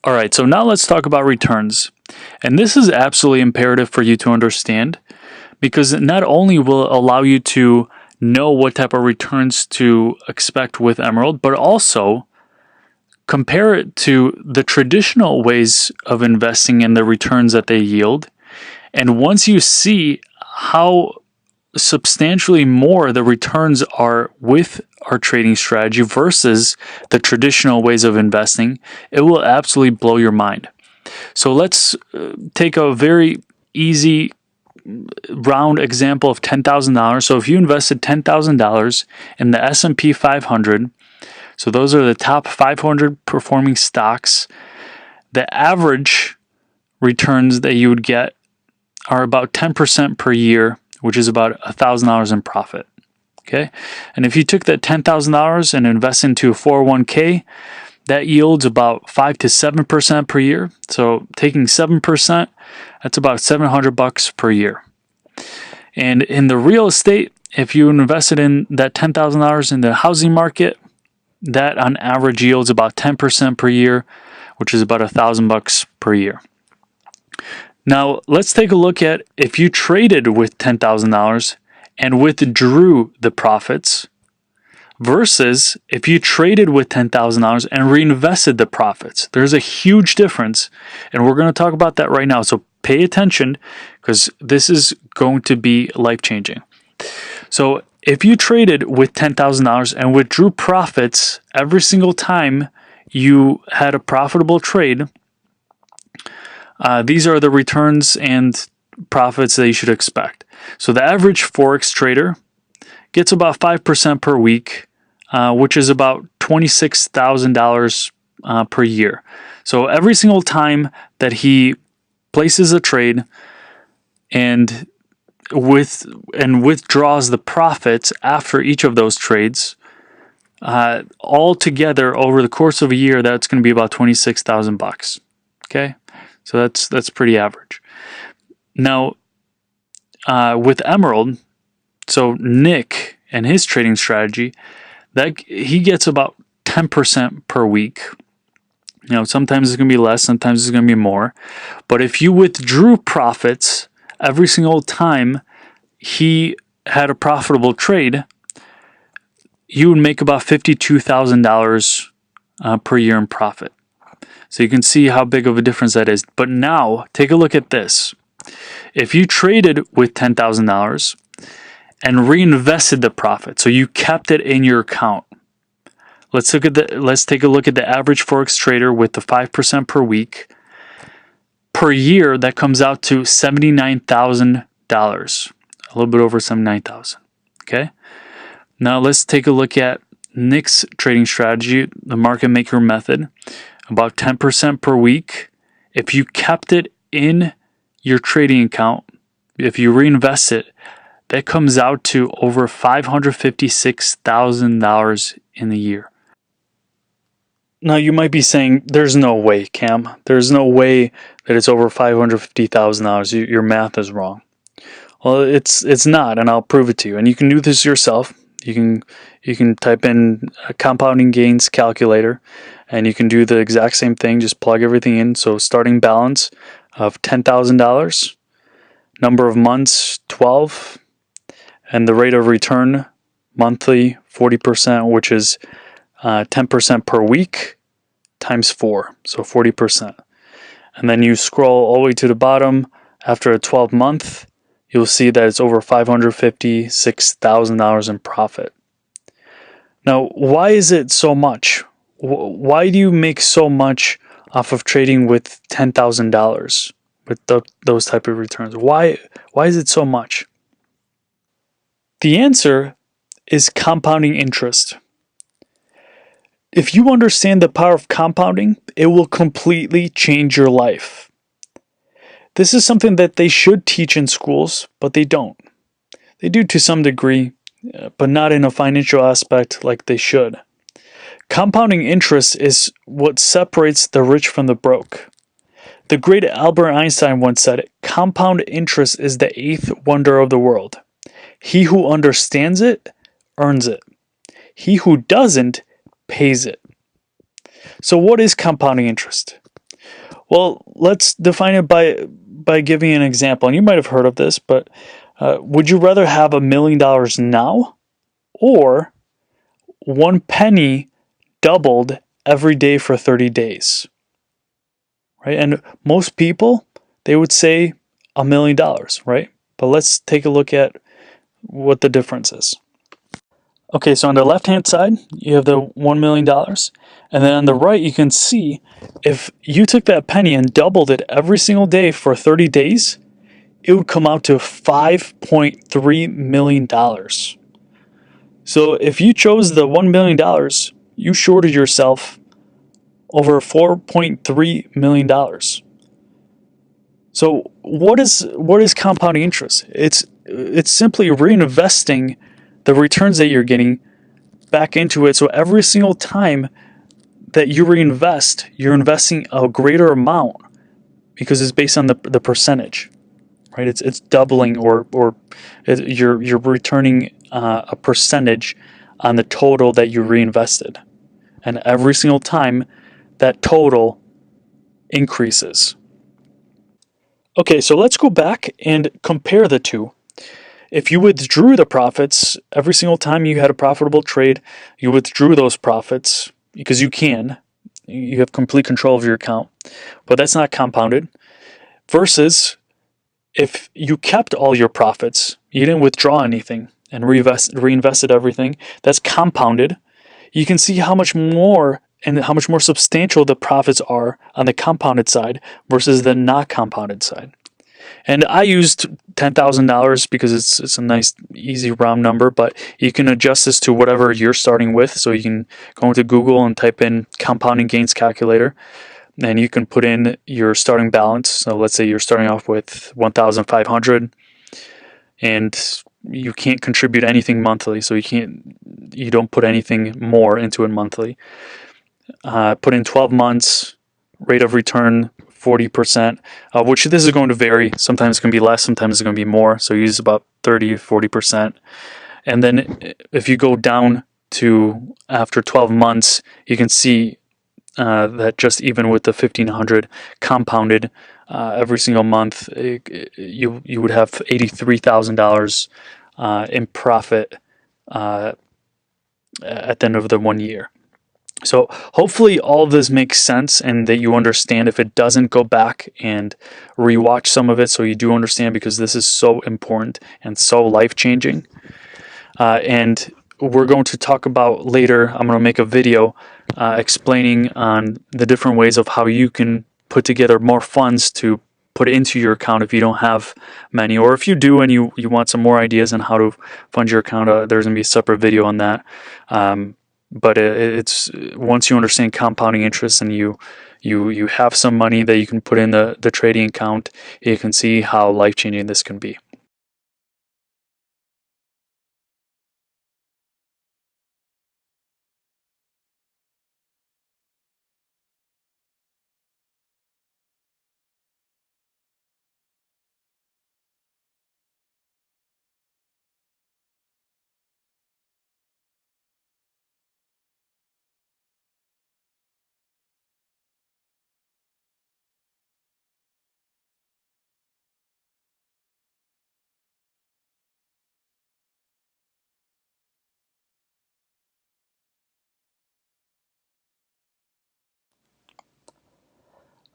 All right, so now let's talk about returns. And this is absolutely imperative for you to understand because it not only will allow you to know what type of returns to expect with Emerald, but also compare it to the traditional ways of investing and the returns that they yield. And once you see how substantially more the returns are with our trading strategy versus the traditional ways of investing, it will absolutely blow your mind. So let's take a very easy round example of $10,000. So if you invested $10,000 in the S&P 500, so those are the top 500 performing stocks, the average returns that you would get are about 10% per year, which is about $1,000 in profit. Okay. And if you took that $10,000 and invest into a 401k, that yields about 5 to 7% per year. So taking 7%, that's about $700 per year. And in the real estate, if you invested in that $10,000 in the housing market, that on average yields about 10% per year, which is about $1,000 per year. Now, let's take a look at if you traded with $10,000 and withdrew the profits versus if you traded with $10,000 and reinvested the profits. There's a huge difference, and we're going to talk about that right now. So pay attention because this is going to be life-changing. So if you traded with $10,000 and withdrew profits every single time you had a profitable trade, these are the returns and profits that you should expect. So the average Forex trader gets about 5% per week, which is about $26,000 per year. So every single time that he places a trade and withdraws the profits after each of those trades, all together over the course of a year, that's going to be about $26,000. Okay, so that's pretty average. Now, with Emerald, so Nick and his trading strategy, that he gets about 10% per week. You know, sometimes it's going to be less, sometimes it's going to be more. But if you withdrew profits every single time he had a profitable trade, you would make about $52,000 per year in profit. So you can see how big of a difference that is. But now, take a look at this. If you traded with $10,000 and reinvested the profit, so you kept it in your account. Let's take a look at the average Forex trader with the 5% per week. Per year, that comes out to $79,000. A little bit over $79,000. Okay? Now let's take a look at Nick's trading strategy, the market maker method. About 10% per week. If you kept it in your trading account, if you reinvest it, that comes out to over $556,000 in a year. Now you might be saying, there's no way, Cam. There's no way that it's over $550,000. Your math is wrong. Well, it's not, and I'll prove it to you. And you can do this yourself. You can type in a compounding gains calculator, and you can do the exact same thing. Just plug everything in. So starting balance of $10,000, number of months 12, and the rate of return monthly 40%, which is 10% per week times 4, so 40%. And then you scroll all the way to the bottom. After a 12-month, you'll see that it's over $556,000 in profit. Now, why is it so much? Why do you make so much off of trading with $10,000 with those type of returns? Why is it so much? The answer is compounding interest. If you understand the power of compounding, it will completely change your life. This is something that they should teach in schools, but they don't. They do to some degree, but not in a financial aspect like they should. Compounding interest is what separates the rich from the broke. The great Albert Einstein once said, "Compound interest is the eighth wonder of the world. He who understands it, earns it. He who doesn't, pays it." So what is compounding interest? Well, let's define it by giving an example. And you might have heard of this, but would you rather have $1 million now or one penny doubled every day for 30 days? Right? And most people, they would say $1 million, right? But let's take a look at what the difference is. Okay, so on the left-hand side, you have the $1 million. And then on the right, you can see if you took that penny and doubled it every single day for 30 days, it would come out to $5.3 million. So if you chose the $1 million, you shorted yourself over $4.3 million. So what is compounding interest? It's simply reinvesting the returns that you're getting back into it. So every single time that you reinvest, you're investing a greater amount because it's based on the percentage, right? It's doubling or you're returning a percentage on the total that you reinvested, and every single time that total increases. Okay, so let's go back and compare the two. If you withdrew the profits every single time you had a profitable trade, you withdrew those profits because you can. You have complete control of your account, but that's not compounded. Versus if you kept all your profits, you didn't withdraw anything and reinvested everything, that's compounded. You can see how much more and how much more substantial the profits are on the compounded side versus the not compounded side. And I used $10,000 because it's a nice, easy round number, but you can adjust this to whatever you're starting with. So you can go into Google and type in compounding gains calculator, and you can put in your starting balance. So let's say you're starting off with 1,500, and you can't contribute anything monthly, so you don't put anything more into it monthly. Put in 12 months, rate of return 40%, which this is going to vary. Sometimes it's going to be less, sometimes it's going to be more. So use about 30-40%. And then if you go down to after 12 months, you can see that just even with the 1,500 compounded every single month, you would have $83,000 in profit at the end of the 1 year. So hopefully all of this makes sense and that you understand. If it doesn't, go back and rewatch some of it so you do understand, because this is so important and so life-changing. And we're going to talk about later, I'm going to make a video explaining on the different ways of how you can put together more funds to put into your account if you don't have many, or if you do and you want some more ideas on how to fund your account, there's going to be a separate video on that. But it's once you understand compounding interest and you have some money that you can put in the trading account, you can see how life-changing this can be.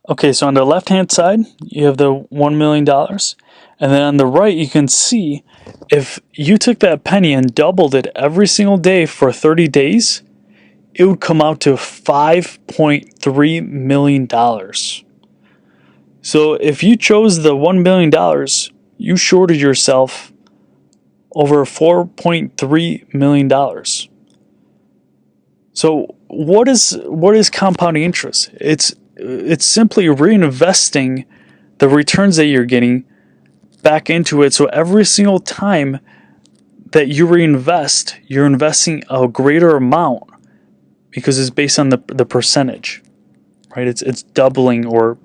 Okay, so on the left-hand side, you have the $1 million. And then on the right, you can see if you took that penny and doubled it every single day for 30 days, it would come out to $5.3 million. So if you chose the $1 million, you shorted yourself over $4.3 million. So what is compounding interest? It's simply reinvesting the returns that you're getting back into it. So every single time that you reinvest, you're investing a greater amount because it's based on the percentage, right? It's doubling or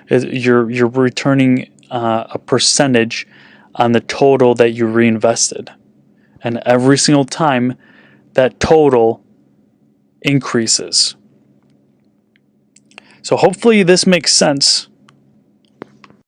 you're returning a percentage on the total that you reinvested, and every single time that total increases. So hopefully this makes sense.